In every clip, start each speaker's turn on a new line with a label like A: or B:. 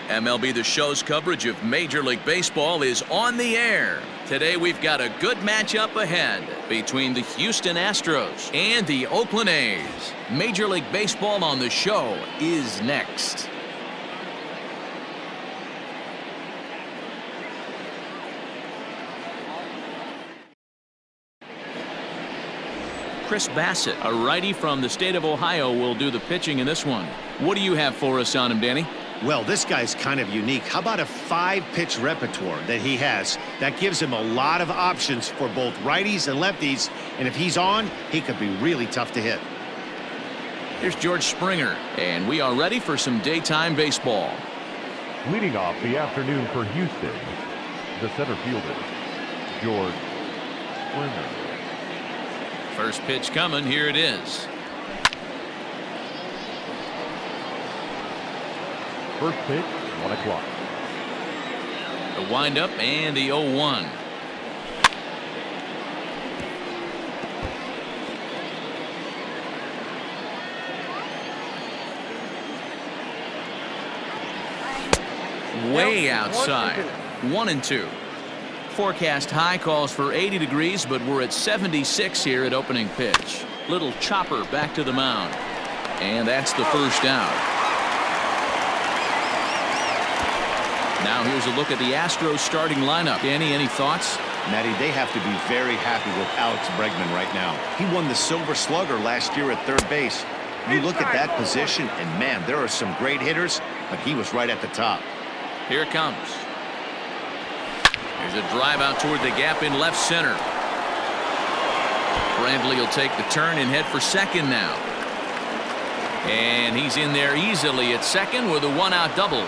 A: MLB The Show's coverage of Major League Baseball is on the air. Today we've got a good matchup ahead between the Houston Astros and the Oakland A's. Major League Baseball on The Show is next. Chris Bassett, a righty from the state of Ohio, will do the pitching in this one. What do you have for us on him, Danny?
B: Well, this guy's kind of unique. How about a 5-pitch repertoire that he has? That gives him a lot of options for both righties and lefties. And if he's on, he could be really tough to hit.
A: Here's George Springer, and we are ready for some daytime baseball.
C: Leading off the afternoon for Houston, the center fielder, George Springer.
A: First pitch coming. Here it is.
C: First pitch, 1 o'clock.
A: The windup and the 0-1. Way outside. 1-2. Forecast high calls for 80 degrees, but we're at 76 here at opening pitch. Little chopper back to the mound. And that's the first out. Now here's a look at the Astros starting lineup. Danny, any thoughts?
B: Matty, they have to be very happy with Alex Bregman right now. He won the Silver Slugger last year at third base. You look at that position, and man, there are some great hitters, but he was right at the top.
A: Here it comes. There's a drive out toward the gap in left center. Brantley will take the turn and head for second now. And he's in there easily at second with a 1-out double.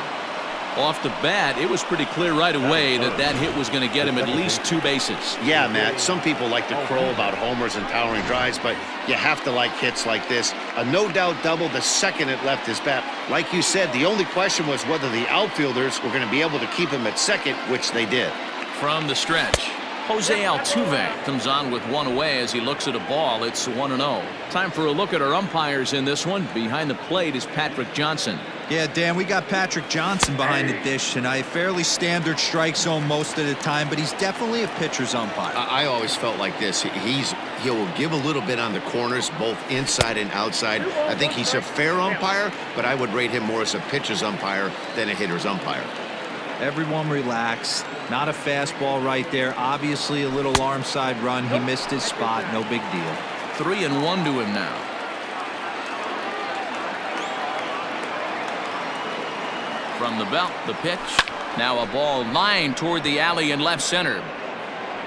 A: Off the bat, it was pretty clear right away that that hit was going to get him at least 2 bases.
B: Yeah, Matt, some people like to crow about homers and towering drives, but you have to like hits like this. A no-doubt double the second it left his bat. Like you said, the only question was whether the outfielders were going to be able to keep him at second, which they did.
A: From the stretch, Jose Altuve comes on with one away as he looks at a ball. It's 1-0. Time for a look at our umpires in this one. Behind the plate is Patrick Johnson.
D: Yeah, Dan, we got Patrick Johnson behind the dish tonight. Fairly standard strike zone most of the time, but he's definitely a pitcher's umpire.
B: I always felt like this. He'll give a little bit on the corners, both inside and outside. I think he's a fair umpire, but I would rate him more as a pitcher's umpire than a hitter's umpire.
D: Everyone relax. Not a fastball right there. Obviously a little arm side run. He missed his spot. No big deal.
A: 3-1 to him now. From the belt, the pitch. Now a ball lined toward the alley in left center.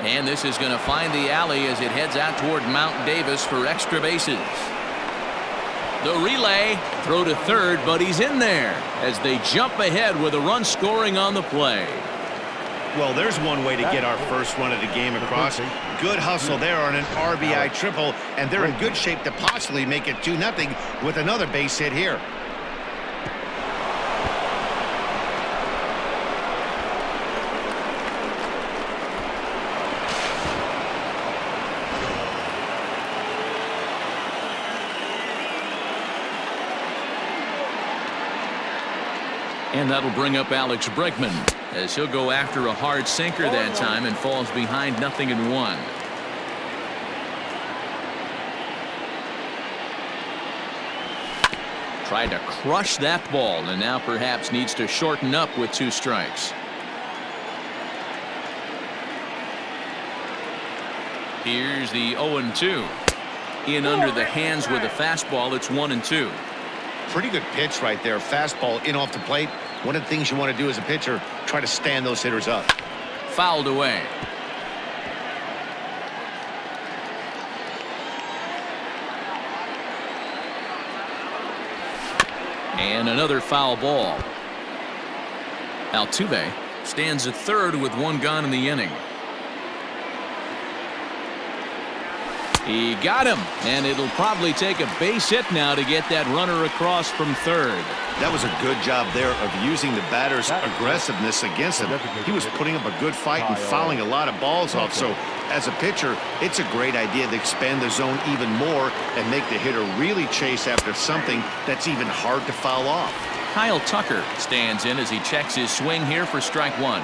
A: And this is going to find the alley as it heads out toward Mount Davis for extra bases. The relay, throw to third, but he's in there as they jump ahead with a run scoring on the play.
B: Well, there's one way to get our first run of the game across. Good hustle there on an RBI triple, and they're in good shape to possibly make it 2-0 with another base hit here.
A: And that'll bring up Alex Bregman as he'll go after a hard sinker that time and falls behind 0-1. Tried to crush that ball and now perhaps needs to shorten up with 2 strikes. Here's the 0-2. In under the hands with a fastball. It's 1-2.
B: Pretty good pitch right there. Fastball in off the plate. One of the things you want to do as a pitcher, try to stand those hitters up.
A: Fouled away. And another foul ball. Altuve stands at third with 1 gone in the inning. He got him, and it'll probably take a base hit now to get that runner across from third.
B: That was a good job there of using the batter's aggressiveness against him. He was putting up a good fight and fouling a lot of balls off. So as a pitcher, it's a great idea to expand the zone even more and make the hitter really chase after something that's even hard to foul off.
A: Kyle Tucker stands in as he checks his swing here for strike one.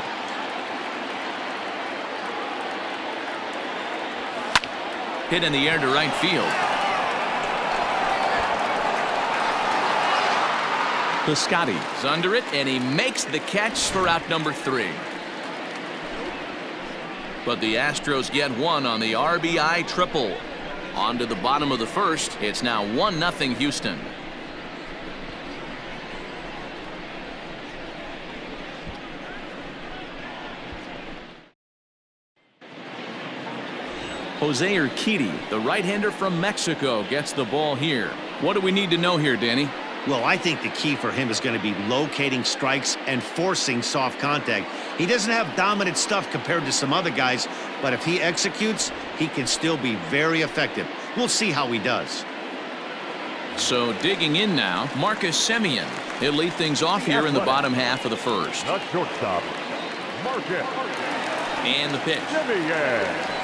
A: Hit in the air to right field. Piscotty is under it, and he makes the catch for out number 3. But the Astros get one on the RBI triple. On to the bottom of the first. It's now 1-0 Houston. Jose Urquidy, the right-hander from Mexico, gets the ball here. What do we need to know here, Danny?
B: Well, I think the key for him is going to be locating strikes and forcing soft contact. He doesn't have dominant stuff compared to some other guys, but if he executes, he can still be very effective. We'll see how he does.
A: So digging in now, Marcus Semien. He'll lead things off here in the bottom half of the first.
C: Not shortstop. Marcus.
A: And the pitch.
C: Semien.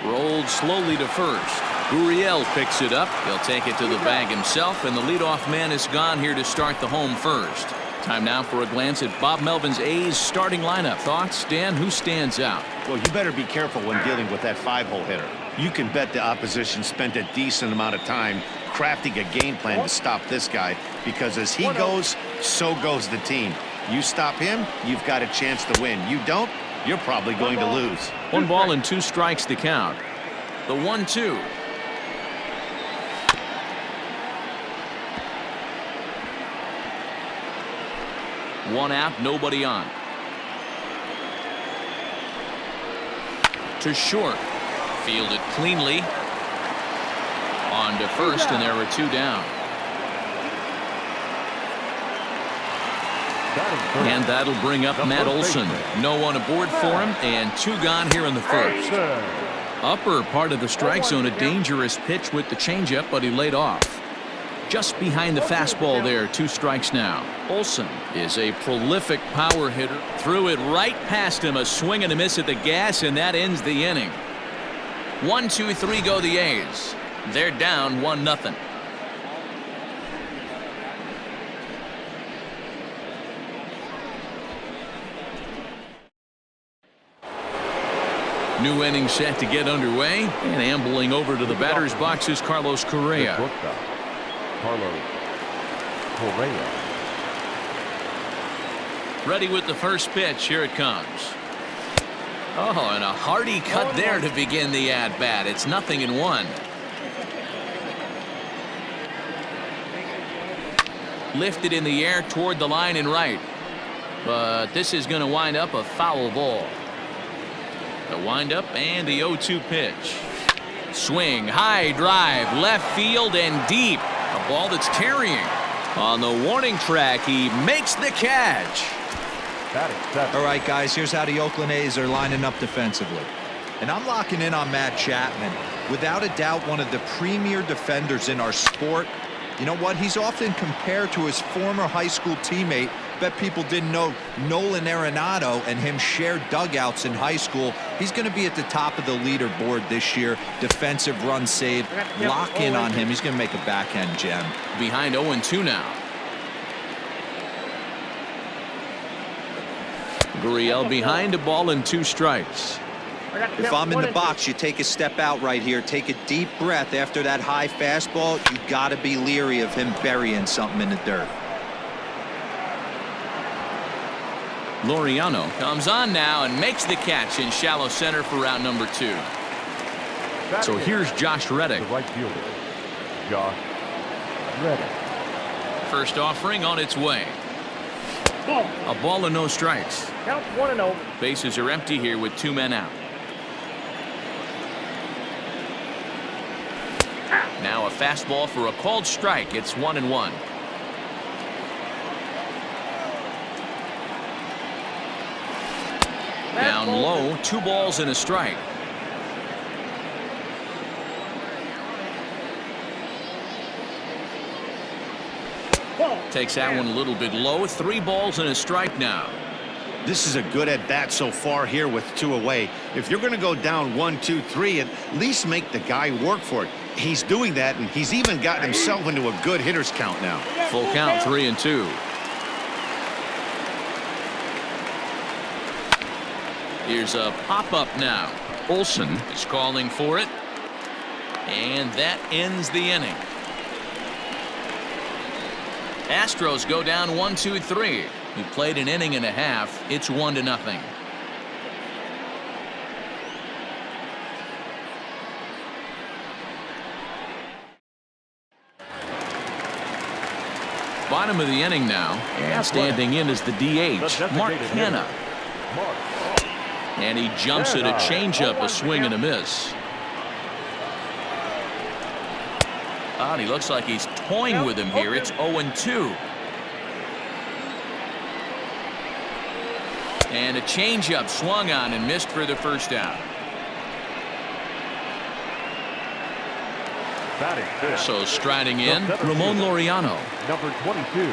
A: Rolled slowly to first. Gurriel picks it up. He'll take it to the bag himself, and the leadoff man is gone here to start the home first. Time now for a glance at Bob Melvin's A's starting lineup. Thoughts, Dan? Who stands out?
B: Well, you better be careful when dealing with that 5-hole hitter. You can bet the opposition spent a decent amount of time crafting a game plan to stop this guy, because as he goes, so goes the team. You stop him, you've got a chance to win. You don't, you're probably going to lose.
A: 1 ball and 2 strikes to count. The 1-2. One out, nobody on. To short. Fielded cleanly. On to first, and there are 2 down. And that'll bring up Matt Olson. No one aboard for him, and 2 gone here in the first. Upper part of the strike zone, a dangerous pitch with the changeup, but he laid off. Just behind the fastball there, 2 strikes now. Olson is a prolific power hitter. Threw it right past him, a swing and a miss at the gas, and that ends the inning. 1, 2, 3 go the A's. They're down 1-0. New inning set to get underway, and ambling over to the batter's box is Carlos Correa.
C: Carlos Correa.
A: Ready with the first pitch. Here it comes. Oh, and a hearty cut there to begin the at-bat. It's 0-1. Lifted in the air toward the line and right. But this is going to wind up a foul ball. The windup and the 0-2 pitch. Swing, high drive, left field and deep. A ball that's carrying. On the warning track, he makes the catch.
D: All right, guys, here's how the Oakland A's are lining up defensively. And I'm locking in on Matt Chapman. Without a doubt, one of the premier defenders in our sport. You know what? He's often compared to his former high school teammate. Bet people didn't know Nolan Arenado and him shared dugouts in high school. He's going to be at the top of the leaderboard this year. Defensive run saved. Lock in on him. He's going to make a backhand gem.
A: Behind 0-2 now. Gurriel behind, a ball and 2 strikes.
D: If I'm in the box, you take a step out right here. Take a deep breath after that high fastball. You got to be leery of him burying something in the dirt.
A: Laureano comes on now and makes the catch in shallow center for round number 2. So here's Josh Reddick.
C: The right fielder, Josh Reddick.
A: First offering on its way. A ball and no strikes.
E: Count 1-0.
A: Bases are empty here with 2 men out. Now a fastball for a called strike. It's 1-1. Down low, 2 balls and a strike. Takes that one a little bit low. 3 balls and a strike now.
B: This is a good at bat so far here with 2 away. If you're going to go down 1, 2, 3, at least make the guy work for it. He's doing that, and he's even gotten himself into a good hitter's count now.
A: Full count, 3-2. Here's a pop-up now. Olsen is calling for it. And that ends the inning. Astros go down 1-2-3. We played an inning and a half. It's 1-0. Bottom of the inning now, and standing in is the DH, Mark Hanna. And he jumps at a changeup, a swing and a miss. And he looks like he's toying with him here. It's 0-2. And a changeup swung on and missed for the first out. So striding in, Ramon Laureano.
C: Number 22.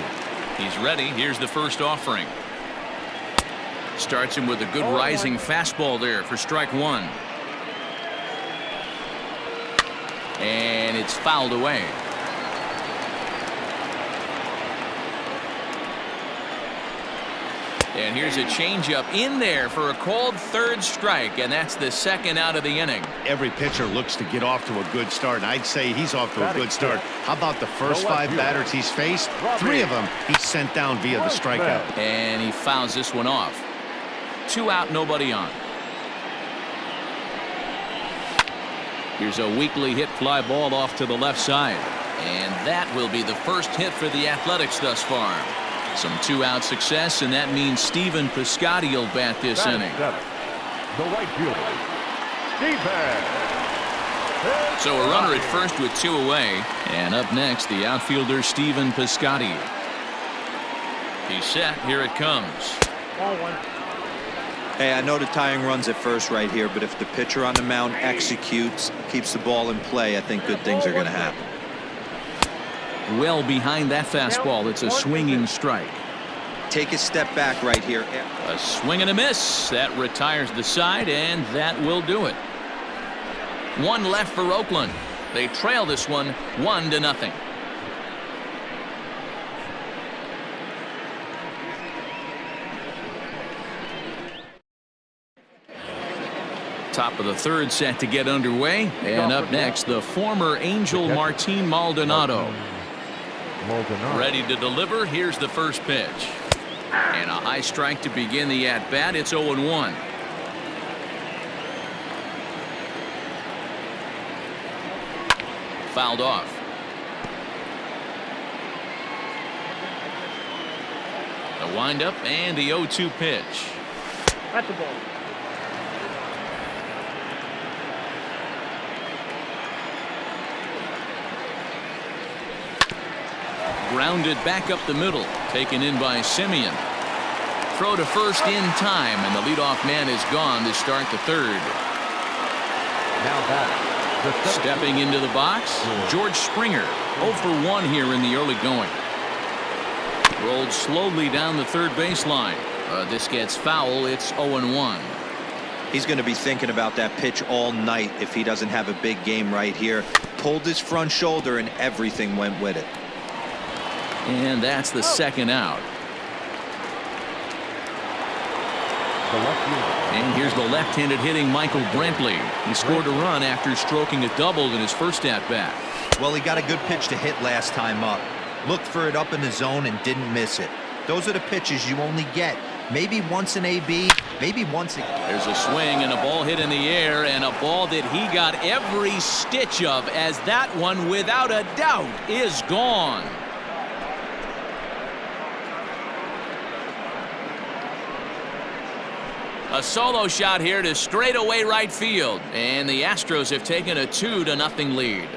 A: He's ready. Here's the first offering. Starts him with a good rising fastball there for strike 1. And it's fouled away. And here's a changeup in there for a called third strike, and that's the second out of the inning.
B: Every pitcher looks to get off to a good start, and I'd say he's off to a good start. How about the first 5 batters he's faced? 3 of them he's sent down via the strikeout.
A: And he fouls this one off. 2 out, nobody on. Here's a weakly hit fly ball off to the left side. And that will be the first hit for the Athletics thus far. Some 2-out success, and that means Stephen Piscotty will bat this inning.
C: The right fielder, Stephen.
A: So a runner at first with 2 away. And up next, the outfielder Stephen Piscotty. He's set. Here it comes.
D: Hey, I know the tying runs at first right here, but if the pitcher on the mound executes, keeps the ball in play, I think good things are going to happen.
A: Well behind that fastball. It's a swinging strike.
D: Take a step back right here.
A: A swing and a miss. That retires the side, and that will do it. 1 left for Oakland. They trail this one 1-0. Top of the third set to get underway. And up next, the former Angel Martin Maldonado. Ready to deliver. Here's the first pitch. And a high strike to begin the at-bat. It's 0-1. Fouled off. The windup and the 0-2 pitch.
E: At the ball.
A: Grounded back up the middle. Taken in by Simeon. Throw to first in time, and the leadoff man is gone to start the third.
C: Now back.
A: Stepping into the box, George Springer. 0 for 1 here in the early going. Rolled slowly down the third baseline. This gets foul. It's 0-1.
D: He's going to be thinking about that pitch all night if he doesn't have a big game right here. Pulled his front shoulder, and everything went with it.
A: And that's the second out. And here's the left-handed hitting Michael Brantley. He scored a run after stroking a double in his first at-bat.
D: Well, he got a good pitch to hit last time up. Looked for it up in the zone and didn't miss it. Those are the pitches you only get. Maybe once an AB, maybe once a...
A: There's a swing and a ball hit in the air, and a ball that he got every stitch of, as that one, without a doubt, is gone. A solo shot here to straightaway right field, and the Astros have taken a 2-0 lead.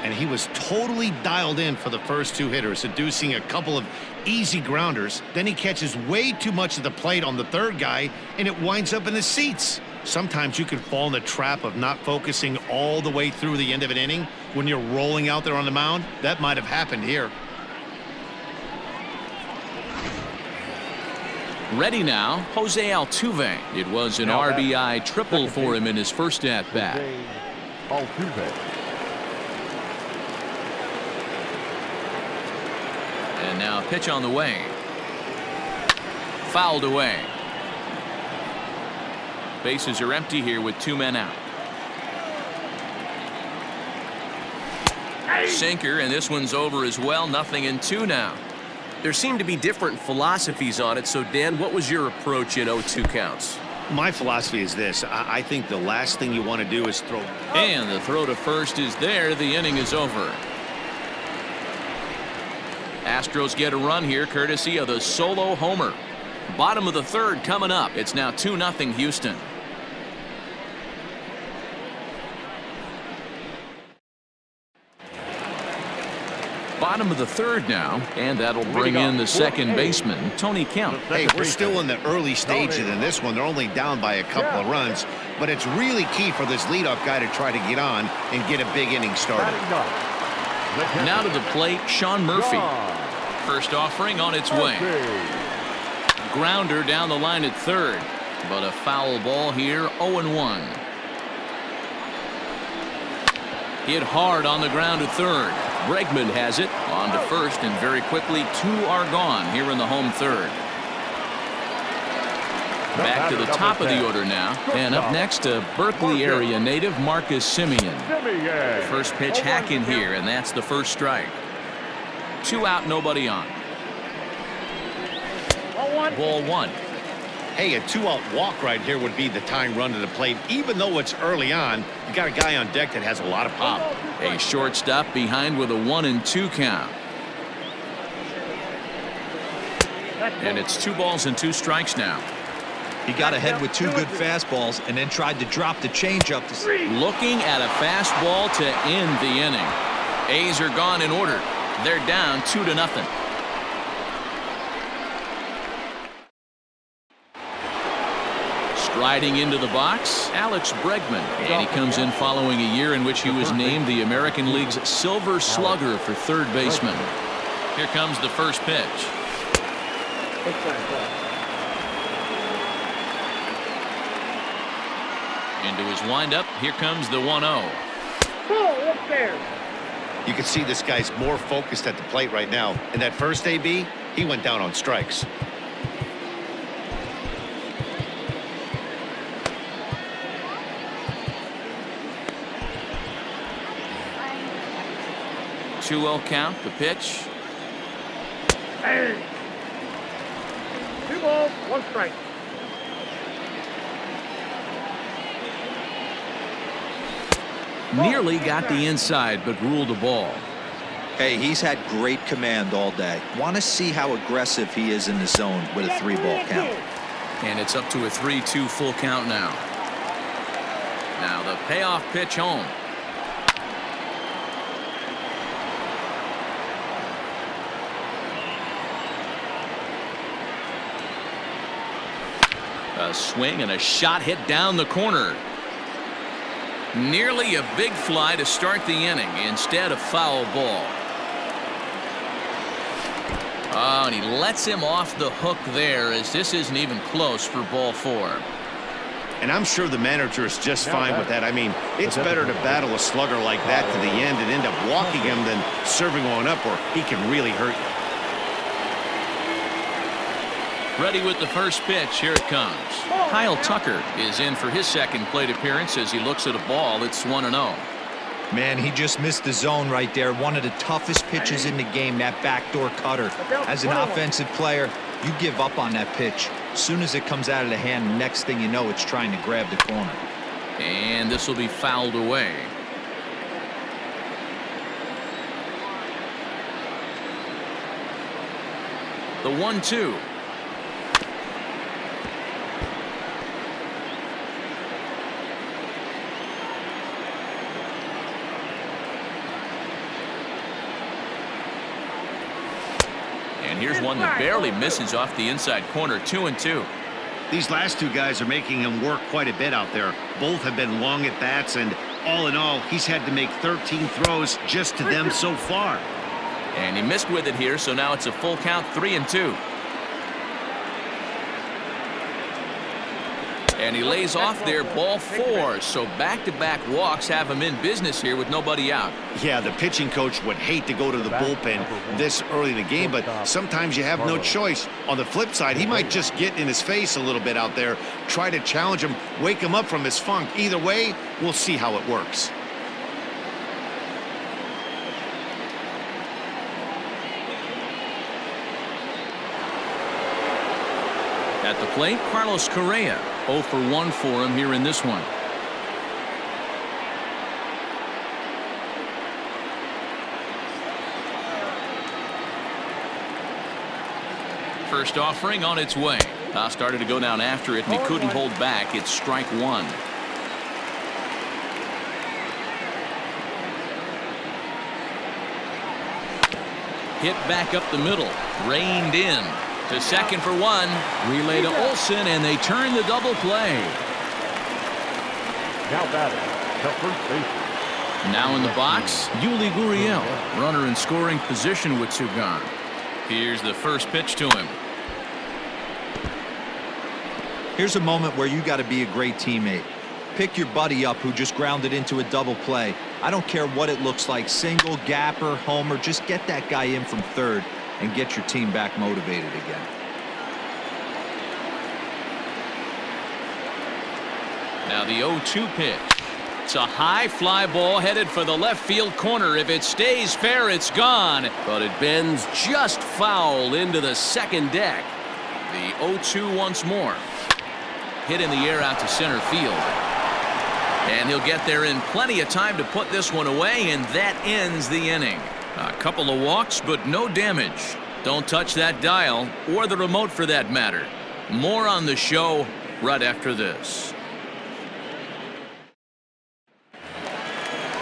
B: And he was totally dialed in for the first 2 hitters, seducing a couple of easy grounders. Then he catches way too much of the plate on the third guy, and it winds up in the seats. Sometimes you can fall in the trap of not focusing all the way through the end of an inning when you're rolling out there on the mound. That might have happened here.
A: Ready now, Jose Altuve. It was an RBI triple for him in his first at-bat.
C: Altuve.
A: And now a pitch on the way. Fouled away. Bases are empty here with 2 men out. Sinker, and this one's over as well. 0-2 now.
E: There seem to be different philosophies on it. So, Dan, what was your approach in 0-2 counts?
B: My philosophy is this. I think the last thing you want to do is throw.
A: And the throw to first is there. The inning is over. Astros get a run here courtesy of the solo homer. Bottom of the third coming up. It's now 2-0 Houston. Bottom of the third now, and that'll bring in the second baseman, Tony Kemp.
B: Hey, we're still in the early stages in this one. They're only down by a couple of runs, but it's really key for this leadoff guy to try to get on and get a big inning started.
A: Now to the plate, Sean Murphy. First offering on its way. Grounder down the line at third, but a foul ball here, 0-1. Hit hard on the ground at third. Bregman has it on to first, and very quickly 2 are gone here in the home third. Back to the top of the order now, and up next a Berkeley area native, Marcus Semien. First pitch hack in here, and that's the first strike. 2 out, nobody on. Ball 1.
B: Hey, a 2-out walk right here would be the tying run to the plate. Even though it's early on, you got a guy on deck that has a lot of pop.
A: A shortstop behind with a 1-2 count. And it's 2 balls and 2 strikes now.
D: He got ahead with 2 good fastballs and then tried to drop the changeup.
A: Looking at a fastball to end the inning. A's are gone in order. They're down 2-0. Striding into the box, Alex Bregman, and he comes in following a year in which he was named the American League's Silver Slugger for third baseman. Here comes the first pitch. Into his windup, here comes the 1-0.
B: You can see this guy's more focused at the plate right now. In that first AB, he went down on strikes.
A: Two-0 count, the pitch.
F: 2 balls, 1 strike.
A: Nearly got the inside, but ruled a ball.
D: Hey, he's had great command all day. Want to see how aggressive he is in the zone with a 3-ball count.
A: And it's up to a 3-2 full count now. Now the payoff pitch home. A swing and a shot hit down the corner. Nearly a big fly to start the inning. Instead, a foul ball. Oh, and he lets him off the hook there, as this isn't even close for ball 4.
B: And I'm sure the manager is just fine with that. I mean, it's better to battle a slugger like that to the end and end up walking him than serving one up where he can really hurt you.
A: Ready with the first pitch. Here it comes. Kyle Tucker is in for his second plate appearance as he looks at a ball. It's 1-0.
D: Man, he just missed the zone right there. One of the toughest pitches in the game, that backdoor cutter. As an offensive player, you give up on that pitch. As soon as it comes out of the hand, next thing you know, it's trying to grab the corner.
A: And this will be fouled away. The 1-2. And here's one that barely misses off the inside corner. 2-2.
B: These last two guys are making him work quite a bit out there. Both have been long at bats, and all in all, he's had to make 13 throws just to them so far.
A: And he missed with it here, so now it's a full count, 3-2. And he lays off there, ball 4. So back-to-back walks have him in business here with nobody out.
B: Yeah, the pitching coach would hate to go to the bullpen this early in the game, but sometimes you have no choice. On the flip side, he might just get in his face a little bit out there, try to challenge him, wake him up from his funk. Either way, we'll see how it works.
A: At the plate, Carlos Correa. 0 for 1 for him here in this one. First offering on its way. Started to go down after it, and he couldn't hold back. It's strike 1. Hit back up the middle. Reined in. To second for 1. Relay to Olsen, and they turn the double play.
C: Now batting, the first baseman.
A: Now in the box, Yuli Gurriel. Runner in scoring position with 2 gone. Here's the first pitch to him.
D: Here's a moment where you got to be a great teammate. Pick your buddy up who just grounded into a double play. I don't care what it looks like, single, gapper, homer, just get that guy in from third and get your team back motivated again.
A: Now the 0-2 pitch. It's a high fly ball headed for the left field corner. If it stays fair, it's gone.
E: But it bends just foul into the second deck.
A: The 0-2 once more. Hit in the air out to center field. And he'll get there in plenty of time to put this one away, and that ends the inning. A couple of walks, but no damage. Don't touch that dial, or the remote for that matter. More on the show right after this.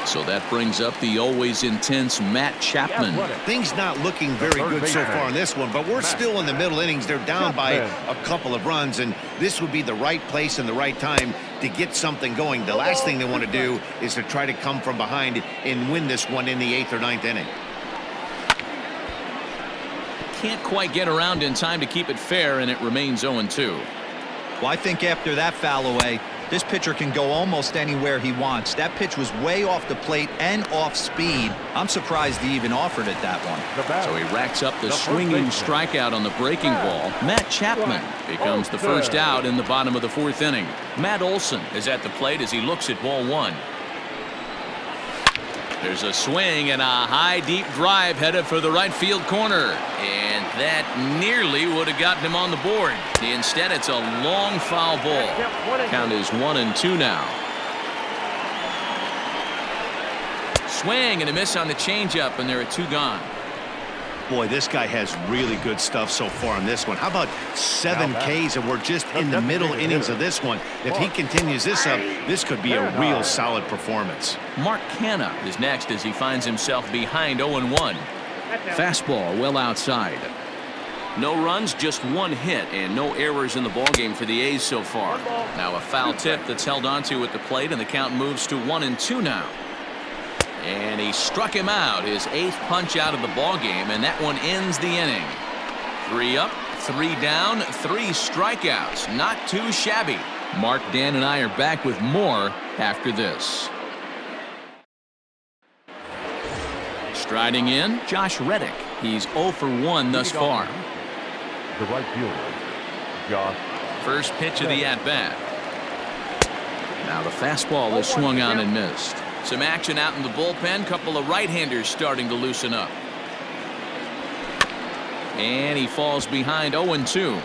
A: So that brings up the always intense Matt Chapman.
B: Things not looking very good so far in this one, but we're still in the middle innings. They're down by a couple of runs, and this would be the right place and the right time to get something going. The last thing they want to do is to try to come from behind and win this one in the 8th or 9th inning.
A: Can't quite get around in time to keep it fair, and it remains 0-2.
D: Well, I think after that foul away, this pitcher can go almost anywhere he wants. That pitch was way off the plate and off speed. I'm surprised he even offered it that one.
A: So he racks up the swinging strikeout on the breaking ball. Matt Chapman becomes the first out in the bottom of the 4th inning. Matt Olson is at the plate as he looks at ball 1. There's a swing and a high deep drive headed for the right field corner, and that nearly would have gotten him on the board. Instead, it's a long foul ball. Count is 1-2 now. Swing and a miss on the changeup, and there are 2 gone.
B: Boy, this guy has really good stuff so far in this one. How about 7 Ks, and we're just in the middle innings of this one. If he continues this up, this could be a real solid performance.
A: Mark Canha is next as he finds himself behind 0-1. Fastball well outside. No runs, just 1 hit, and no errors in the ballgame for the A's so far. Now a foul tip that's held onto at the plate, and the count moves to 1-2 now. And he struck him out, his 8th punch out of the ballgame, and that one ends the inning. 3 up, 3 down, 3 strikeouts. Not too shabby. Mark, Dan, and I are back with more after this. Striding in, Josh Reddick. He's 0 for 1 thus far.
C: The right fielder, Josh.
A: First pitch of the at-bat. Now the fastball is swung on and missed. Some action out in the bullpen. Couple of right-handers starting to loosen up. And he falls behind 0-2.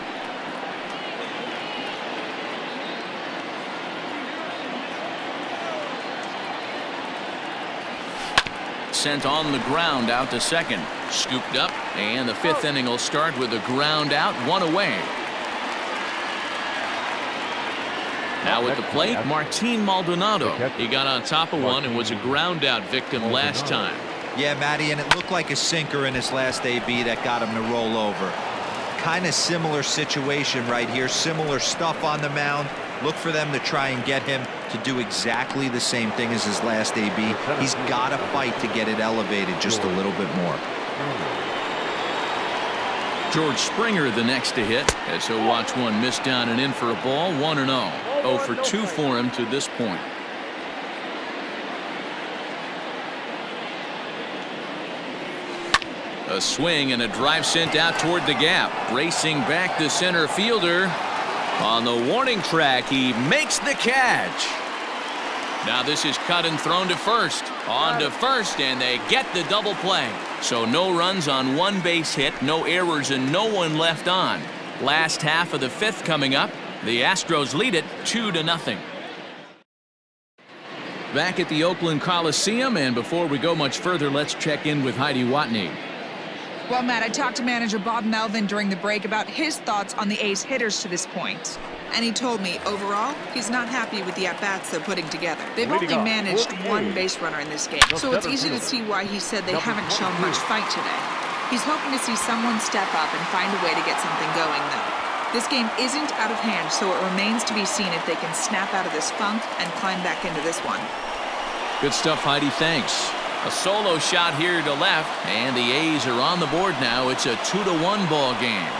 A: Sent on the ground out to second. Scooped up, and the 5th inning will start with a ground out, 1 away. Now at the plate, Martin Maldonado. He got on top of one and was a ground out victim last time.
D: Yeah, Matty, and it looked like a sinker in his last AB that got him to roll over. kind of similar situation right here. Similar stuff on the mound. Look for them to try and get him to do exactly the same thing as his last AB. He's got to fight to get it elevated just a little bit more.
A: George Springer the next to hit, as he'll watch one miss down and in for a ball. 1-0. 0 for 2 for him to this point. A swing and a drive sent out toward the gap. Racing back the center fielder. On the warning track, he makes the catch. Now this is cut and thrown to first. On to first, and they get the double play. So no runs on one base hit, no errors, and no one left on. Last half of the 5th coming up. The Astros lead it 2-0. Back at the Oakland Coliseum, and before we go much further, let's check in with Heidi Watney.
G: Well, Matt, I talked to manager Bob Melvin during the break about his thoughts on the A's hitters to this point. And he told me, overall, he's not happy with the at-bats they're putting together. They've only managed one base runner in this game, so it's easy to see why he said they haven't shown much fight today. He's hoping to see someone step up and find a way to get something going, though. This game isn't out of hand, so it remains to be seen if they can snap out of this funk and climb back into this one.
A: Good stuff, Heidi. Thanks. A solo shot here to left, and the A's are on the board now. It's a 2-1 ball game.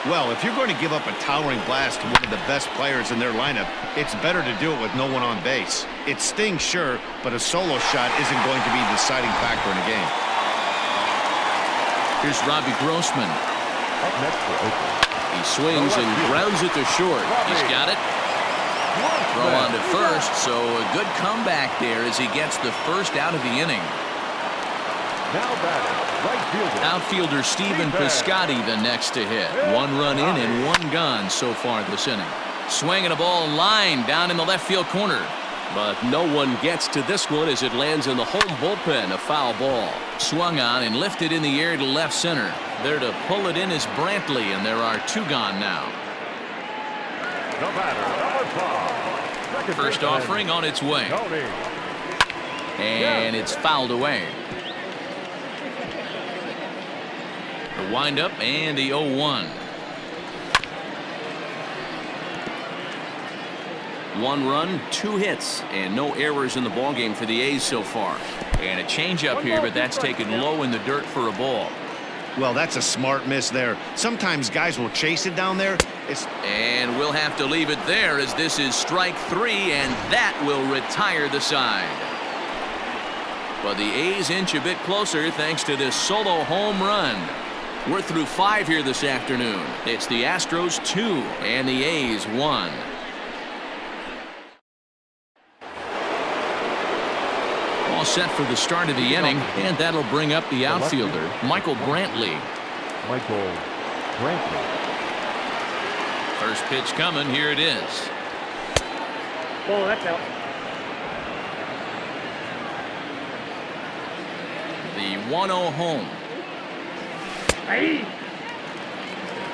B: Well, if you're going to give up a towering blast to one of the best players in their lineup, it's better to do it with no one on base. It stings, sure, but a solo shot isn't going to be the deciding factor in a game.
A: Here's Robbie Grossman.
C: Up next for Oakland.
A: He swings and grounds it to short. He's got it. Throw on to first, so a good comeback there as he gets the first out of the inning.
C: Now batting, right fielder.
A: Outfielder Stephen Piscotty the next to hit. 1 run in and 1 gone so far this inning. Swinging a ball line down in the left field corner.
E: But no one gets to this one as it lands in the home bullpen. A foul ball.
A: Swung on and lifted in the air to left center. There to pull it in is Brantley, and there are 2 gone now.
C: The batter, number 5.
A: First offering on its way. And it's fouled away. The windup and the 0-1. 1 run, 2 hits, and no errors in the ballgame for the A's so far. And a changeup here, but that's taken low in the dirt for a ball.
B: Well, that's a smart miss there. Sometimes guys will chase it down there.
A: And we'll have to leave it there as this is strike 3, and that will retire the side. But the A's inch a bit closer thanks to this solo home run. We're through 5 here this afternoon. It's the Astros 2 and the A's 1. All set for the start of the inning, and that'll bring up the outfielder, Michael Brantley. First pitch coming. Here it is.
F: Oh, that's out.
A: The 1-0 home.
F: Hey.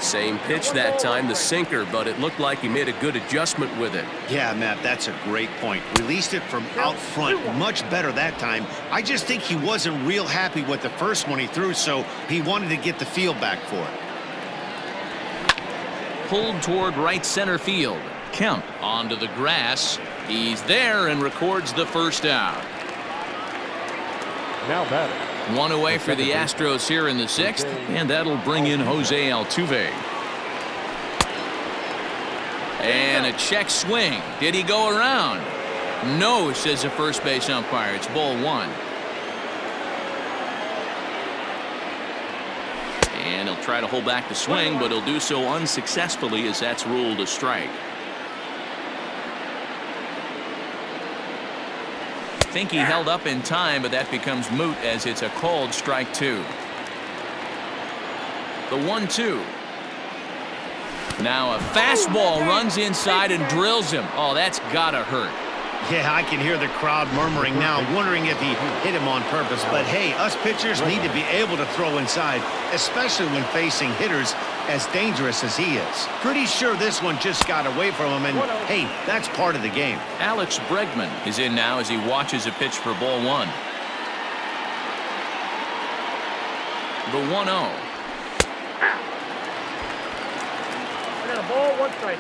E: Same pitch that time, the sinker, but it looked like he made a good adjustment with it.
B: Yeah, Matt, that's a great point. Released it from out front much better that time. I just think he wasn't real happy with the first one he threw, so he wanted to get the feel back for it.
A: Pulled toward right center field. Kemp onto the grass. He's there and records the first out.
C: Now batting.
A: 1 away for the Astros here in the 6th, and that'll bring in Jose Altuve. And a check swing. Did he go around? No, says the first base umpire. It's ball 1. And he'll try to hold back the swing, but he'll do so unsuccessfully as that's ruled a strike. I think he held up in time, but that becomes moot as it's a called strike 2. The 1-2. Now a fastball runs inside and drills him. Oh, that's gotta hurt.
B: Yeah, I can hear the crowd murmuring now, wondering if he hit him on purpose. But hey, us pitchers need to be able to throw inside, especially when facing hitters as dangerous as he is. Pretty sure this one just got away from him, and hey, that's part of the game.
A: Alex Bregman is in now as he watches a pitch for ball one. The 1-0.
F: I got a ball, 1 strike.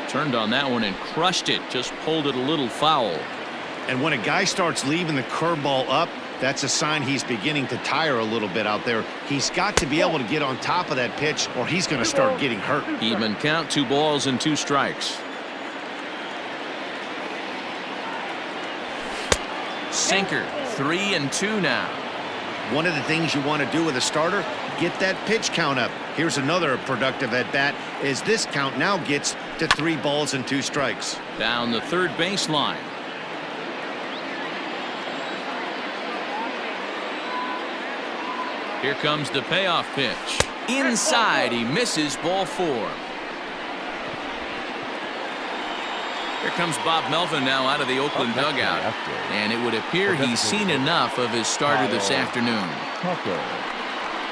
A: Turned on that one and crushed it. Just pulled it a little foul.
B: And when a guy starts leaving the curveball up, that's a sign he's beginning to tire a little bit out there. He's got to be able to get on top of that pitch, or he's going to start getting hurt.
A: Even count, 2 balls and 2 strikes. Sinker, 3-2 now.
B: One of the things you want to do with a starter, get that pitch count up. Here's another productive at-bat as this count now gets to 3 balls and 2 strikes.
A: Down the third baseline. Here comes the payoff pitch. Inside, he misses, ball 4. Here comes Bob Melvin now out of the Oakland dugout. And it would appear he's seen enough of his starter this afternoon.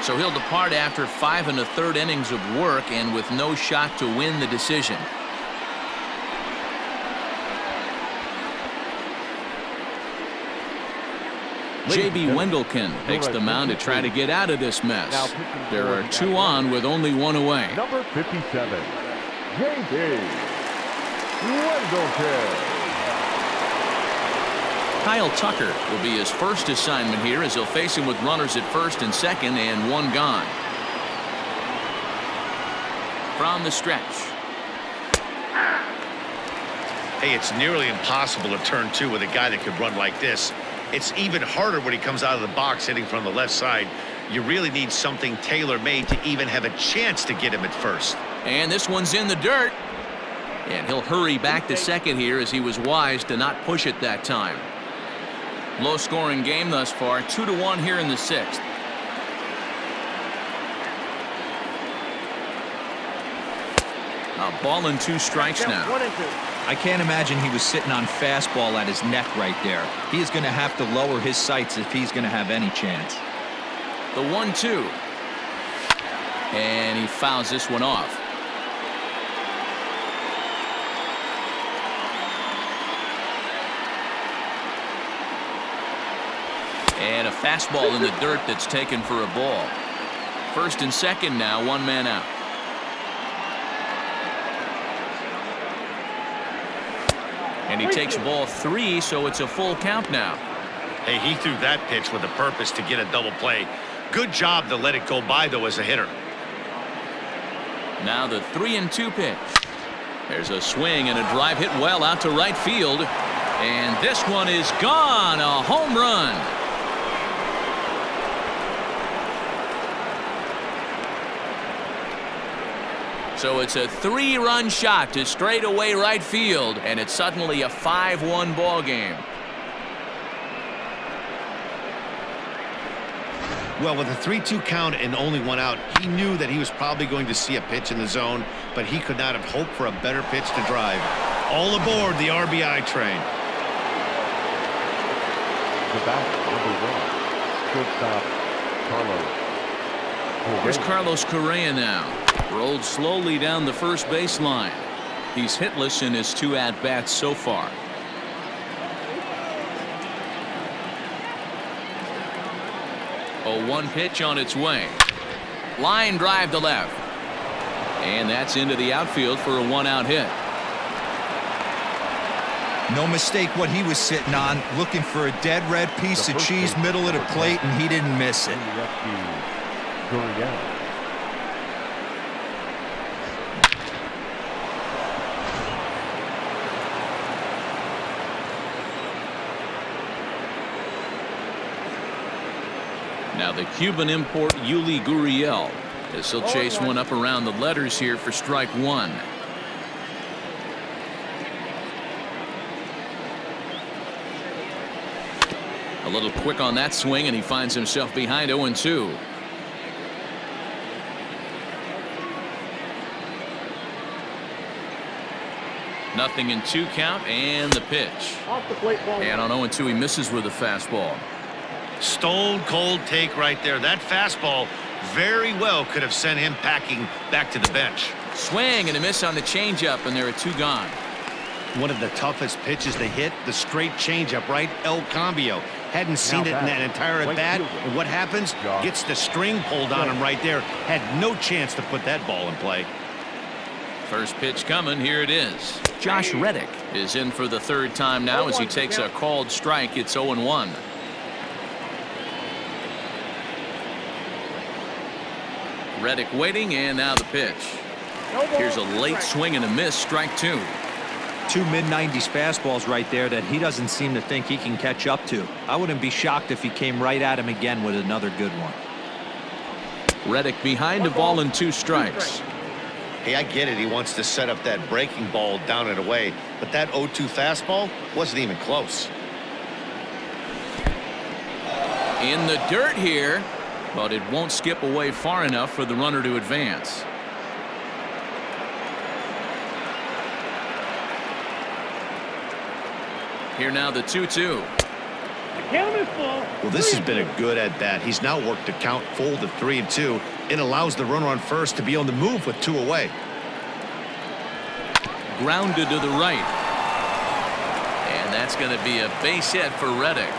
A: So he'll depart after 5 1/3 innings of work and with no shot to win the decision. J.B. Wendelken takes the mound to try to get out of this mess. There are 2 on with only 1 away.
C: Number 57, J.B. Wendelken.
A: Kyle Tucker will be his first assignment here as he'll face him with runners at first and second and 1 gone. From the stretch.
B: Hey, it's nearly impossible to turn 2 with a guy that could run like this. It's even harder when he comes out of the box hitting from the left side. You really need something tailor-made to even have a chance to get him at first.
A: And this one's in the dirt. And he'll hurry back to second here as he was wise to not push it that time. Low-scoring game thus far, 2-1 here in the 6th. A ball and 2 strikes now.
F: 1 and 2.
D: I can't imagine he was sitting on fastball at his neck right there. He is going to have to lower his sights if he's going to have any chance.
A: The 1-2. And he fouls this one off. And a fastball in the dirt that's taken for a ball. First and second now, 1 man out. And he takes ball 3, so it's a full count now.
B: Hey, he threw that pitch with a purpose to get a double play. Good job to let it go by, though, as a hitter.
A: Now the 3-2 pitch. There's a swing and a drive hit well out to right field. And this one is gone. A home run. So it's a 3-run shot to straightaway right field, and it's suddenly a 5-1 ball game.
B: Well, with a 3-2 count and only 1 out, he knew that he was probably going to see a pitch in the zone, but he could not have hoped for a better pitch to drive. All aboard the RBI train.
C: The back, number 1, shortstop, Carlos.
A: Here's Carlos Correa now. Rolled slowly down the first baseline. He's hitless in his 2 at-bats so far. A 1 pitch on its way. Line drive to left. And that's into the outfield for a 1-out hit.
D: No mistake what he was sitting on, looking for a dead red piece of cheese middle of the plate, and he didn't miss it.
A: Now the Cuban import Yuli Gurriel as he'll chase one up around the letters here for strike 1. A little quick on that swing, and he finds himself behind 0-2. 0-2 count and the pitch.
F: Off the plate ball.
A: And on 0-2 he misses with a fastball.
B: Stone cold take right there. That fastball very well could have sent him packing back to the bench.
A: Swing and a miss on the changeup, and there are 2 gone.
B: One of the toughest pitches to hit, the straight changeup, right? El Cambio. Hadn't seen it in that entire at bat. And what happens? Gets the string pulled on him right there. Had no chance to put that ball in play.
A: First pitch coming. Here it is. Josh Reddick is in for the 3rd time now as he takes a called strike. It's 0-1. Reddick waiting, and now the pitch. Here's a late swing and a miss. Strike 2.
D: 2 mid-90s fastballs right there that he doesn't seem to think he can catch up to. I wouldn't be shocked if he came right at him again with another good one.
A: Reddick behind a ball and 2 strikes.
B: Hey, I get it. He wants to set up that breaking ball down and away, but that 0-2 fastball wasn't even close.
A: In the dirt here, but it won't skip away far enough for the runner to advance. Here now the 2-2.
B: Well, this has been a good at bat. He's now worked the count full to 3-2. It allows the runner on first to be on the move with 2 away.
A: Grounded to the right. And that's going to be a base hit for Reddick.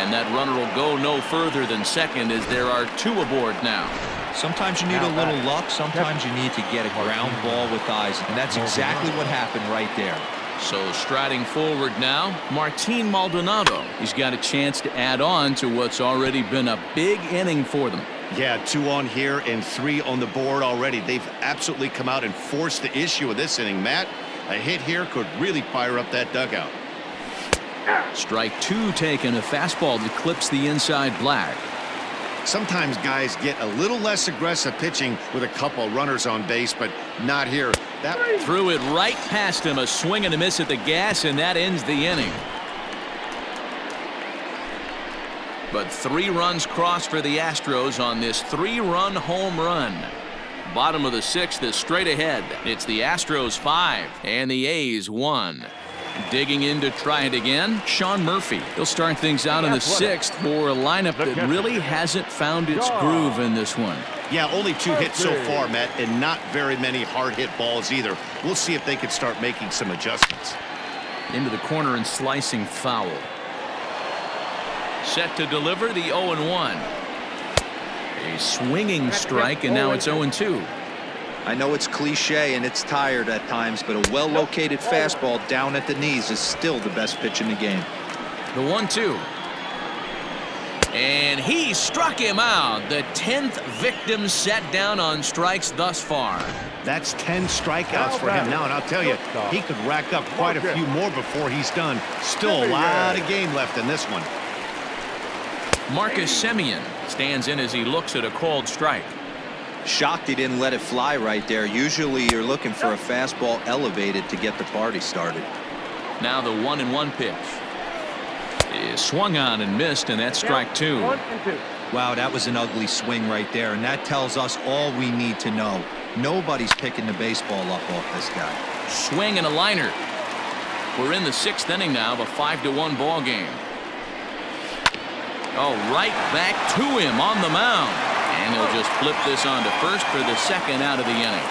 A: And that runner will go no further than second as there are 2 aboard now.
D: Sometimes you need a little luck. Sometimes you need to get a ground ball with eyes. And that's exactly what happened right there.
A: So striding forward now, Martin Maldonado. He's got a chance to add on to what's already been a big inning for them.
B: Yeah, 2 on here and 3 on the board already. They've absolutely come out and forced the issue of this inning. Matt, a hit here could really fire up that dugout.
A: Strike 2 taken, a fastball that clips the inside black.
B: Sometimes guys get a little less aggressive pitching with a couple runners on base, but not here. That
A: threw it right past him, a swing and a miss at the gas, and that ends the inning. But 3 runs crossed for the Astros on this 3-run home run. Bottom of the 6th is straight ahead. It's the Astros 5 and the A's 1. Digging in to try it again, Sean Murphy. He'll start things out in the 6th for a lineup that really hasn't found its groove in this one.
B: Yeah, only 2 hits so far, Matt, and not very many hard hit balls either. We'll see if they can start making some adjustments.
A: Into the corner and slicing foul. Set to deliver the 0-1. A swinging strike, and now it's 0-2.
D: I know it's cliche and it's tired at times, but a well-located fastball down at the knees is still the best pitch in the game.
A: The 1-2. And he struck him out. The 10th victim set down on strikes thus far.
B: That's 10 strikeouts for him now, and I'll tell you, he could rack up quite a few more before he's done. Still a lot of game left in this one.
A: Marcus Semien stands in as he looks at a called strike.
D: Shocked he didn't let it fly right there. Usually you're looking for a fastball elevated to get the party started.
A: Now the 1-1 pitch is swung on and missed, and that's strike 2.
D: Wow, that was an ugly swing right there, and that tells us all we need to know. Nobody's picking the baseball up off this guy.
A: Swing and a liner. We're in the 6th inning now of a 5-1 ball game. Oh, right back to him on the mound. And he'll just flip this on to first for the 2nd out of the inning.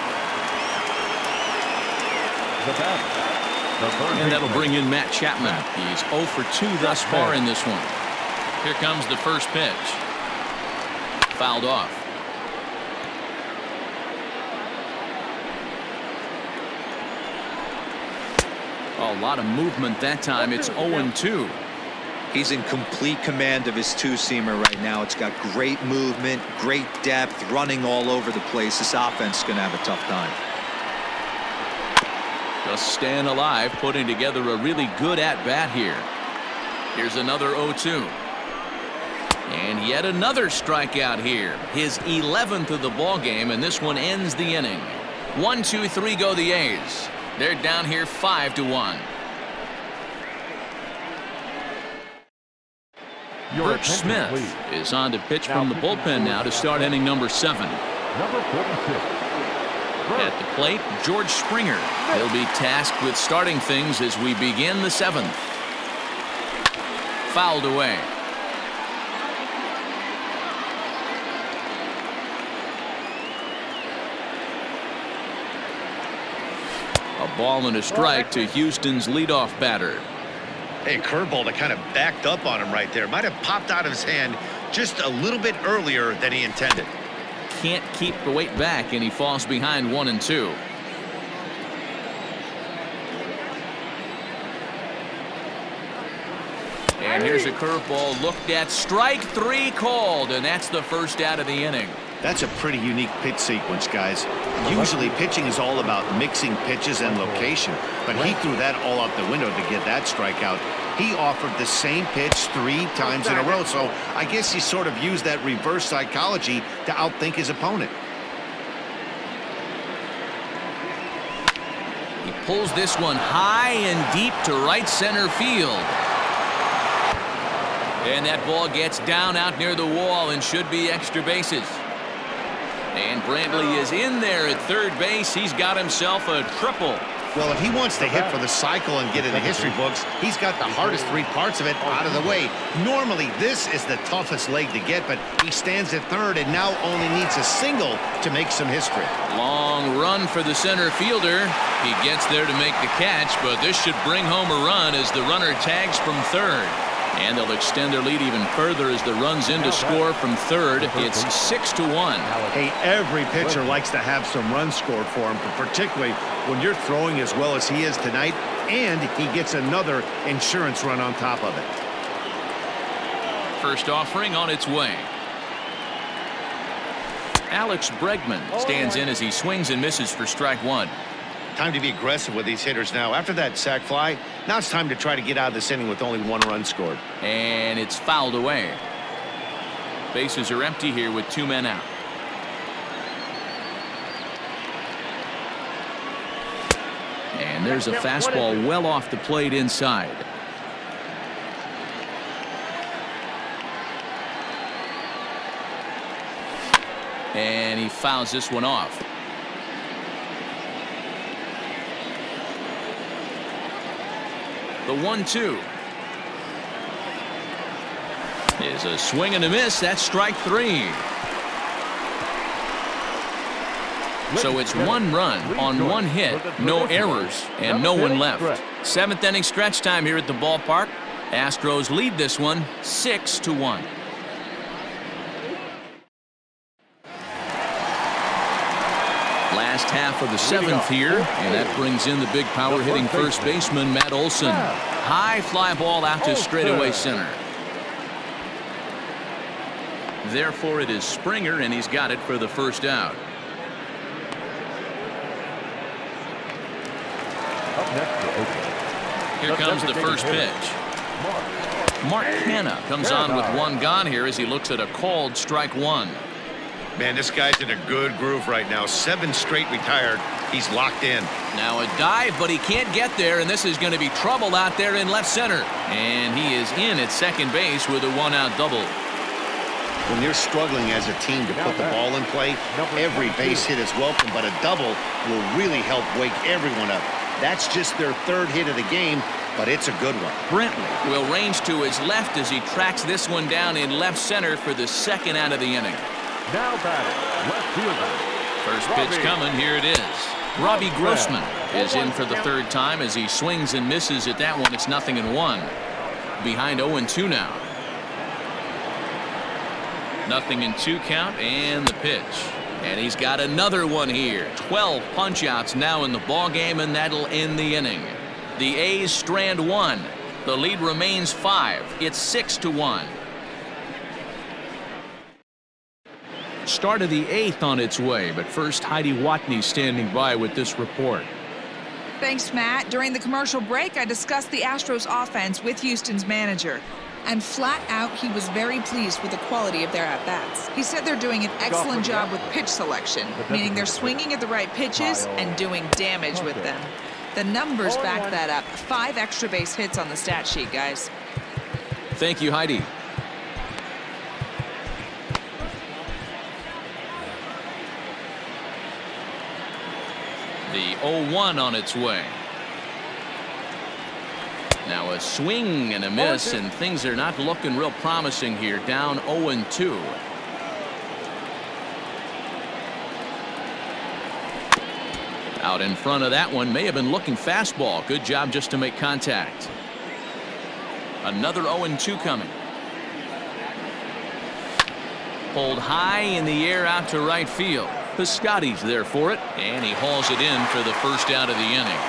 A: And that'll bring in Matt Chapman. He's 0 for 2 thus far in this one. Here comes the first pitch. Fouled off. Oh, a lot of movement that time. It's 0-2.
D: He's in complete command of his 2-seamer right now. It's got great movement, great depth, running all over the place. This offense is going to have a tough time.
A: Just staying alive, putting together a really good at-bat here. Here's another 0-2. And yet another strikeout here. His 11th of the ball game, and this one ends the inning. 1, 2, 3 go the A's. They're down here 5-1. Bert Smith is on to pitch from the bullpen now to start inning number 7.
C: Number 46,
A: At the plate, George Springer. He'll be tasked with starting things as we begin the 7th. Fouled away. A ball and a strike to Houston's leadoff batter.
B: Hey, curveball that kind of backed up on him right there. Might have popped out of his hand just a little bit earlier than he intended.
A: Can't keep the weight back, and he falls behind 1-2. And here's a curveball looked at. Strike 3 called, and that's the first out of the inning.
B: That's a pretty unique pitch sequence, guys. Usually pitching is all about mixing pitches and location, but he threw that all out the window to get that strikeout. He offered the same pitch 3 times in a row, so I guess he sort of used that reverse psychology to outthink his opponent.
A: He pulls this one high and deep to right center field. And that ball gets down out near the wall and should be extra bases. And Brantley is in there at third base. He's got himself a triple.
B: Well, if he wants to hit for the cycle and get in the history books, he's got the hardest 3 parts of it out of the way. Normally, this is the toughest leg to get, but he stands at third and now only needs a single to make some history.
A: Long run for the center fielder. He gets there to make the catch, but this should bring home a run as the runner tags from third. And they'll extend their lead even further as the run's in to score from third. It's 6-1.
B: Hey, every pitcher likes to have some runs scored for him, particularly when you're throwing as well as he is tonight, and he gets another insurance run on top of it.
A: First offering on its way. Alex Bregman stands in as he swings and misses for strike 1.
B: Time to be aggressive with these hitters now. After that sac fly, now it's time to try to get out of this inning with only 1 run scored.
A: And it's fouled away. Bases are empty here with 2 men out. And there's a fastball well off the plate inside. And he fouls this one off. The 1-2 is a swing and a miss. That's strike 3. So it's 1 run on 1 hit, no errors, and no one left. 7th inning stretch time here at the ballpark. Astros lead this one 6-1. Last half of the 7th here, and that brings in the big power hitting first baseman Matt Olson. High fly ball out to straightaway center. Therefore it is Springer, and he's got it for the first out. Here comes the first pitch. Mark Hanna comes on with 1 gone here as he looks at a called strike 1.
B: Man, this guy's in a good groove right now. 7 straight retired. He's locked in.
A: Now a dive, but he can't get there, and this is going to be trouble out there in left center. And he is in at second base with a 1-out double.
B: When you're struggling as a team to put the ball in play, every base hit is welcome, but a double will really help wake everyone up. That's just their 3rd hit of the game, but it's a good one.
A: Brantley will range to his left as he tracks this one down in left center for the 2nd out of the inning.
C: Now batting, left fielder.
A: First pitch coming. Here it is. Robbie Grossman is in for the 3rd time as he swings and misses at that one. It's 0-1. Behind 0-2 now. 0-2 count and the pitch. And he's got another one here. 12 punch-outs now in the ball game, and that'll end the inning. The A's strand 1. The lead remains 5. It's 6-1. Start of the 8th on its way, but first Heidi Watney standing by with this report.
G: Thanks, Matt. During the commercial break, I discussed the Astros offense with Houston's manager. And flat out, he was very pleased with the quality of their at-bats. He said they're doing an excellent job with pitch selection, meaning they're swinging at the right pitches and doing damage with them. The numbers back that up. 5 extra base hits on the stat sheet, guys.
A: Thank you, Heidi. The 0-1 on its way. Now a swing and a miss, and things are not looking real promising here. Down 0-2. Out in front of that one, may have been looking fastball. Good job just to make contact. Another 0-2 coming. Pulled high in the air out to right field. Piscotty's there for it, and he hauls it in for the first out of the inning.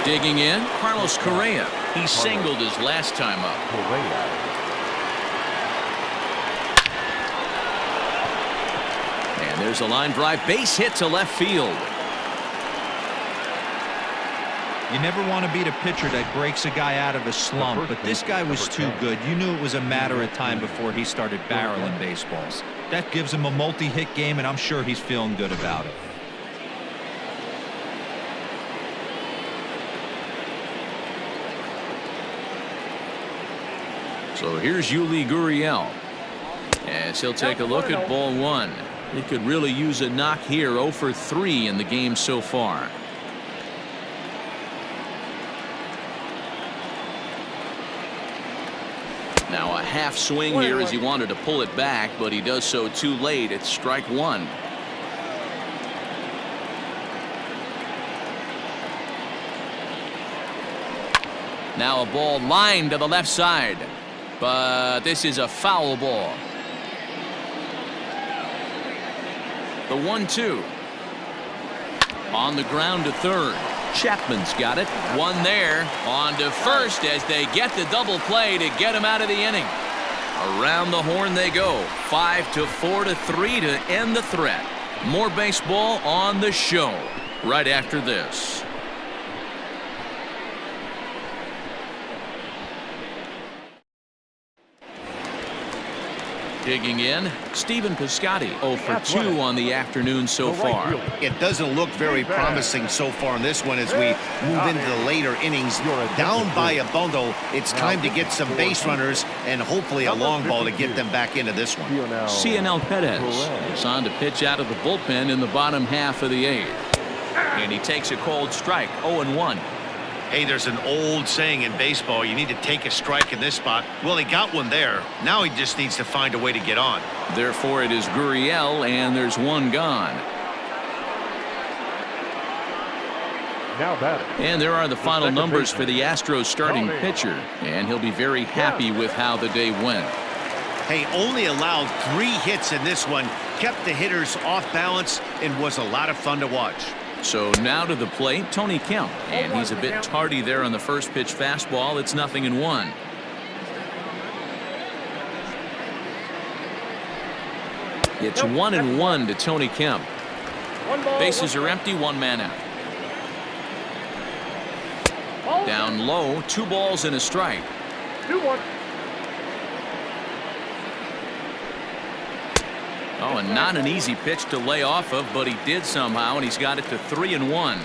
A: Digging in, Carlos Correa. He singled his last time up. And there's a line drive, base hit to left field.
D: You never want to beat a pitcher that breaks a guy out of a slump, but this guy was too good. You knew it was a matter of time before he started barreling baseballs. That gives him a multi-hit game, and I'm sure he's feeling good about it.
A: So here's Yuli Gurriel, as he'll take a look at ball one. He could really use a knock here. 0 for 3 in the game so far. Now a half swing here as he wanted to pull it back, but he does so too late. It's strike one. Now a ball lined to the left side, but this is a foul ball. The 1-2 on the ground to third. Chapman's got it. One there. On to first as they get the double play to get him out of the inning. Around the horn they go. 5-4-3 to end the threat. More baseball on the show right after this. Digging in, Stephen Piscotty. 0 for 2 on the afternoon so far.
B: It doesn't look very promising so far in this one as we move into the later innings. Down by a bundle, it's time to get some base runners and hopefully a long ball to get them back into this one.
A: CNL Perez is on to pitch out of the bullpen in the bottom half of the eighth. And he takes a cold strike. 0-1.
B: Hey, there's an old saying in baseball, you need to take a strike in this spot. Well, he got one there. Now he just needs to find a way to get on.
A: Therefore, it is Gurriel, and there's one gone.
C: Now batting.
A: And there are the final numbers for the Astros starting pitcher, and he'll be very happy with how the day went.
B: Hey, only allowed 3 hits in this one, kept the hitters off balance, and was a lot of fun to watch.
A: So now to the plate, Tony Kemp, and he's a bit tardy there on the first pitch fastball. It's 0-1. It's 1-1 to Tony Kemp. Bases are empty, 1 man out. Down low, 2 balls and a strike.
F: 2-1.
A: Oh, and not an easy pitch to lay off of, but he did somehow, and he's got it to 3-1.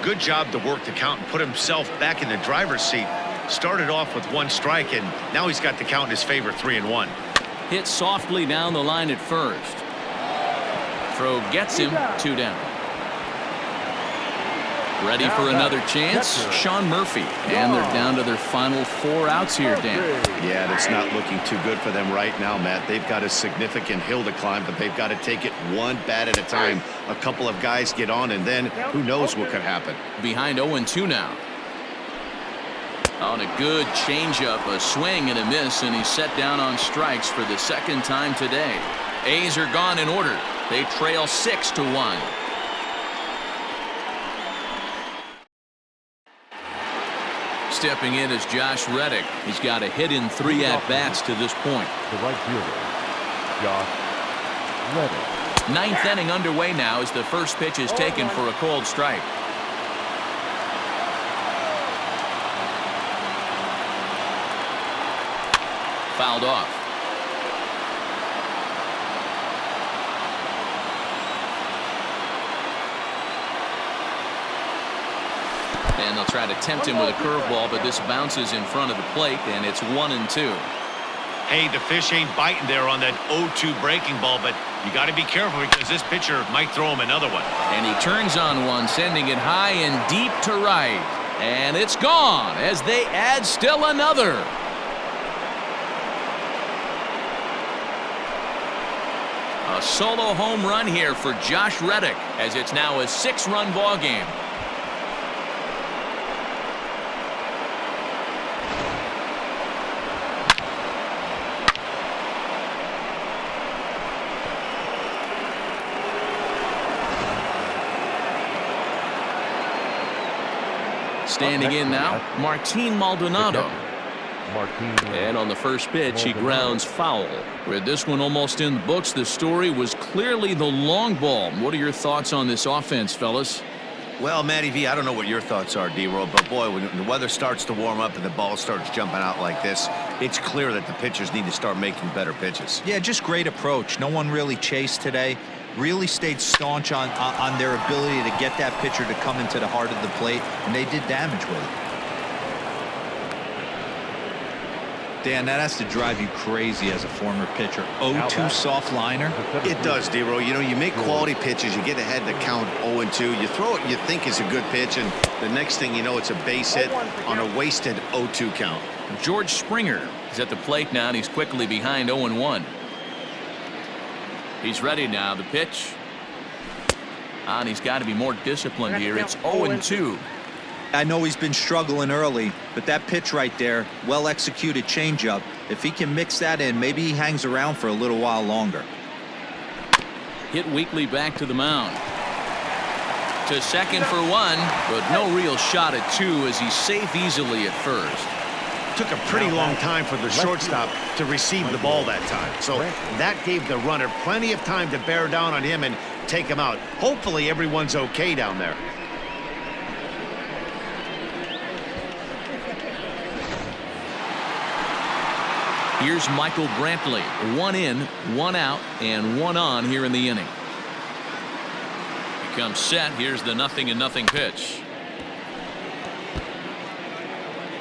B: Good job to work the count and put himself back in the driver's seat. Started off with 1 strike, and now he's got the count in his favor, 3-1.
A: Hit softly down the line at first. Throw gets him, 2 down. Ready for another chance, Sean Murphy. And they're down to their final 4 outs here, Dan.
B: Yeah, that's not looking too good for them right now, Matt. They've got a significant hill to climb, but they've got to take it 1 bat at a time. A couple of guys get on, and then who knows what could happen.
A: Behind 0-2 now. On a good changeup, a swing and a miss, and he's set down on strikes for the 2nd time today. A's are gone in order. They trail 6-1. Stepping in is Josh Reddick. He's got a hit in 3 at-bats to this point.
C: The right fielder, Josh Reddick.
A: 9th inning underway now as the first pitch is taken for a cold strike. Fouled off. And they'll try to tempt him with a curveball, but this bounces in front of the plate, and it's 1-2.
B: Hey, the fish ain't biting there on that 0-2 breaking ball, but you got to be careful because this pitcher might throw him another one.
A: And he turns on one, sending it high and deep to right. And it's gone as they add still another. A solo home run here for Josh Reddick as it's now a 6-run ball game. Standing in now, Martin Maldonado. And on the first pitch, he grounds foul. With this one almost in the books, the story was clearly the long ball. What are your thoughts on this offense, fellas?
B: Well, Matty V, I don't know what your thoughts are, D-Roll, but boy, when the weather starts to warm up and the ball starts jumping out like this, it's clear that the pitchers need to start making better pitches.
D: Yeah, just great approach. No one really chased today. Really stayed staunch on their ability to get that pitcher to come into the heart of the plate, and they did damage with it. Dan, that has to drive you crazy as a former pitcher. 0-2 soft liner.
B: It does, D-Roll. You know, you make quality pitches, you get ahead to count 0-2, you throw it you think is a good pitch, and the next thing you know, it's a base hit on a wasted 0-2 count.
A: George Springer is at the plate now, and he's quickly behind 0-1. He's ready now. The pitch. And he's got to be more disciplined here. It's 0-2.
D: I know he's been struggling early, but that pitch right there, well-executed changeup, if he can mix that in, maybe he hangs around for a little while longer.
A: Hit weakly back to the mound. To second for one, but no real shot at two as he's safe easily at first.
B: Took a pretty long time for the shortstop to receive the ball that time. So that gave the runner plenty of time to bear down on him and take him out. Hopefully everyone's okay down there.
A: Here's Michael Brantley. 1 in, 1 out, and 1 on here in the inning. He comes set. Here's the 0-0 pitch.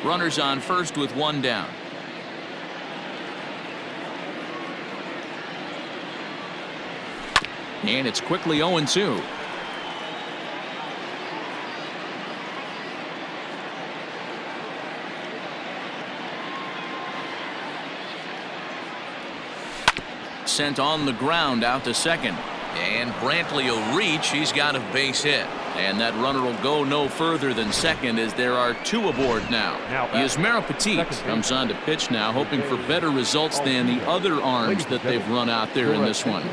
A: Runners on first with 1 down. And it's quickly 0-2. Sent on the ground out to second. And Brantley will reach. He's got a base hit. And that runner will go no further than second as there are 2 aboard now. Yasmero Petit comes on to pitch now, hoping for better results than the other arms that they've run out there in this one.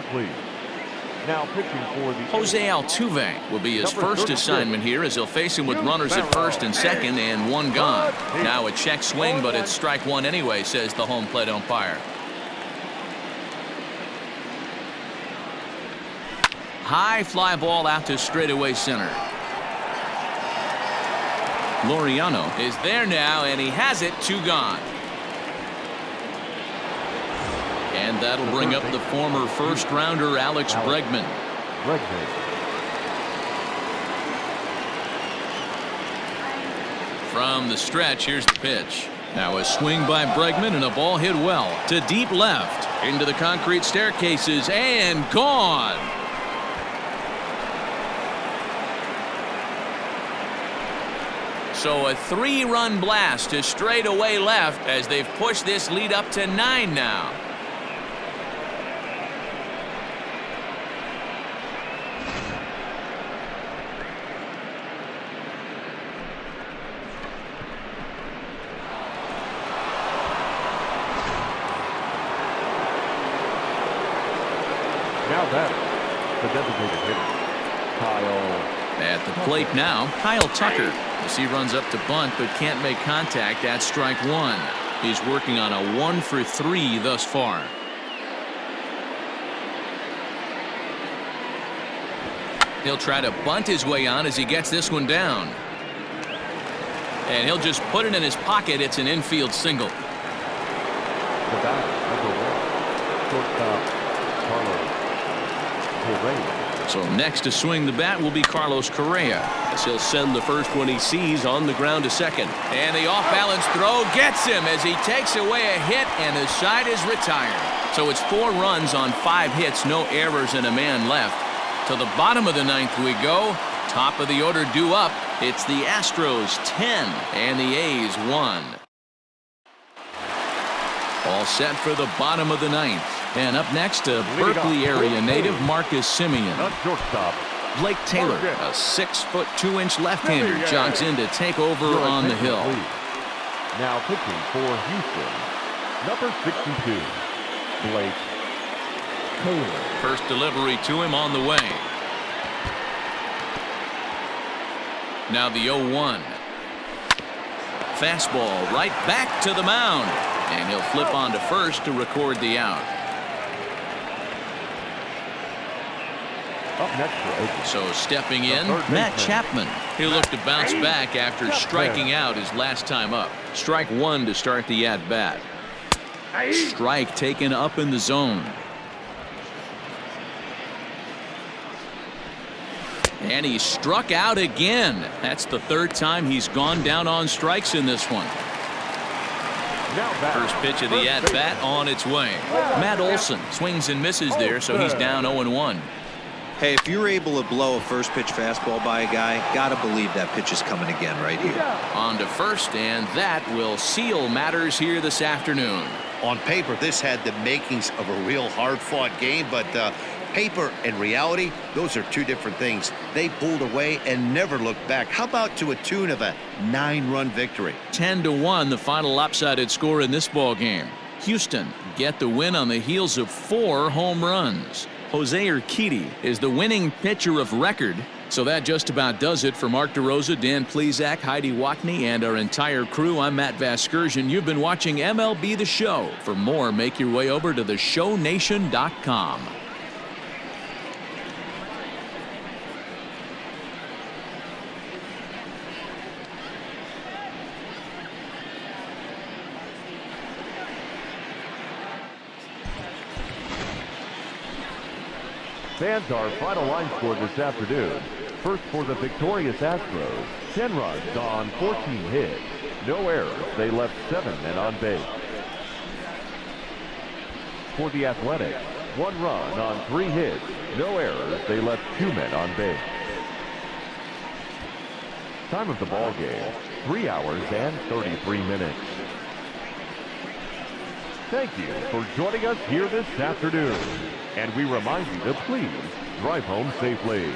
A: Jose Altuve will be his first assignment here as he'll face him with runners at first and second and 1 gone. Now a check swing, but it's strike 1 anyway, says the home plate umpire. High fly ball out to straightaway center. Laureano is there now, and he has it. 2 gone. And that'll bring up the former first-rounder Alex Bregman. From the stretch, here's the pitch. Now a swing by Bregman and a ball hit well to deep left into the concrete staircases and gone. So a 3-run blast to straightaway left as they've pushed this lead up to 9 now.
C: Now that the designated hitter, Kyle.
A: At the plate now, Kyle Tucker. As he runs up to bunt but can't make contact at strike 1. He's working on a 1 for 3 thus far. He'll try to bunt his way on as he gets this one down. And he'll just put it in his pocket. It's an infield single.
C: The batter, number 1, shortstop Carlos Correa.
B: So
A: So next to swing the bat will be Carlos Correa.
E: As he'll send the first one he sees on the ground to second.
A: And the off-balance throw gets him as he takes away a hit, and the side is retired. So it's 4 runs on 5 hits, no errors, and a man left. To the bottom of the 9th we go. Top of the order due up. It's the Astros 10 and the A's 1. All set for the bottom of the 9th. And up next, a Berkeley area native, Marcus Simeon.
C: Shortstop.
A: Blake Taylor, a 6-foot 2-inch left-hander, jogs in to take over on the hill.
C: Now pitching for Houston, number 62, Blake Taylor.
A: First delivery to him on the way. Now the 0-1. Fastball right back to the mound. And he'll flip on to first to record the out.
C: Up next for Oakland.
A: So stepping in, Matt Chapman. He'll look to bounce back after striking out his last time up. Strike 1 to start the at-bat. Strike taken up in the zone. And he struck out again. That's the 3rd time he's gone down on strikes in this one. First pitch of the at-bat on its way. Matt Olson swings and misses there, so he's down 0-1.
D: Hey, if you're able to blow a first pitch fastball by a guy, gotta believe that pitch is coming again right here.
A: On to first, and that will seal matters here this afternoon.
B: On paper, this had the makings of a real hard-fought game, but paper and reality, those are 2 different things. They pulled away and never looked back. How about to a tune of a 9-run victory?
A: 10-1, the final lopsided score in this ball game. Houston get the win on the heels of 4 home runs. Jose Urquidy is the winning pitcher of record. So that just about does it for Mark DeRosa, Dan Plesac, Heidi Watney, and our entire crew. I'm Matt Vasgersian. You've been watching MLB The Show. For more, make your way over to theshownation.com.
C: Fans, our final line score this afternoon. First for the victorious Astros, 10 runs on 14 hits. No errors. They left 7 men on base. For the Athletics, 1 run on 3 hits. No errors. They left 2 men on base. Time of the ball game, 3 hours and 33 minutes. Thank you for joining us here this afternoon. And we remind you to please drive home safely.